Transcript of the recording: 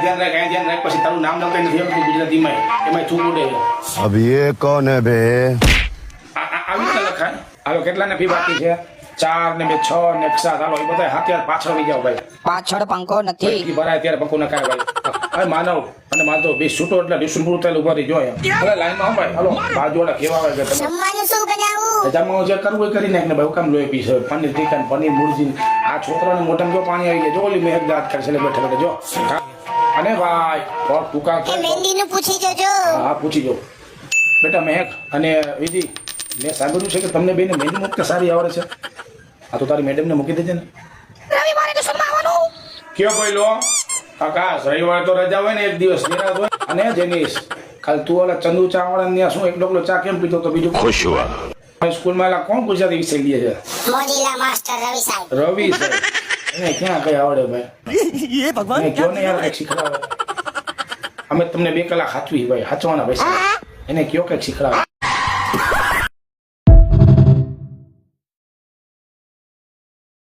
ધ્યાન રાખ પછી તારું નામ કઈ નથી આવતું ગુજરાતીમાં એમાં તું ઉડે अब ये कौन है बे આવી રીતે લખાય હાલો કેટલાને ફી બાકી છે 4 ને 2 6 ને 7 હાલો એ બધા હાથિયાર પાછળ આવી જાવ ભાઈ પાછળ પંખો નથી ફી ભરાય ત્યારે પંખો નખાય ભાઈ હવે માનવ અને માનતો બે છૂટો એટલે ડિસ્ટન પૂરું થયેલું ઉભા રહી જો હવે લાઈનમાં ભાઈ હાલો બાજુવાળા કેવા આવે કે તમે જમવાનું શું બનાવું જમવાનું જે કરવું એ કરી નાખ ને ભાઈ કામ લોહી પીશે પનીર ટીકા પનીર મુરજી આ છોકરાને મોઢામાં જો પાણી આવી ગયા જો ઓલી મેં દાંત કરશે બેઠા બેઠા જો અને ભાઈ ઓર ટૂંકા એ મહેંદીનું પૂછી જજો હા પૂછી જો બેટા મહેક અને વિધિ મેં સાંભળ્યું છે કે તમને બેને મહેંદી મૂકતા સારી આવડે છે આ તો તારી મેડમને મૂકી દેજે ને રવિવારે તો શું આવવાનું કયો કોઈ લો આકાશ રવિવારે તો રજા હોય ને એક દિવસ નિરાશ હોય અને જેનીશ કાલ તું ઓલા ચંદુ ચા વાળા ને શું એક ડોકલો ચા કેમ પીતો તો બીજું खुश हुआ સ્કૂલમાં એલા કોણ ગુજરાતી વિષય લે છે મોજીલા માસ્ટર રવિ સાહેબ રવિ છે એને ક્યાં કઈ આવડે ભાઈ એ ભગવાન ક્યો ને યાર કઈક શીખડાવે અમે તમને 2 કલાક સાચવી ભાઈ સાચવાના પૈસા એને કયો કઈક શીખડાવે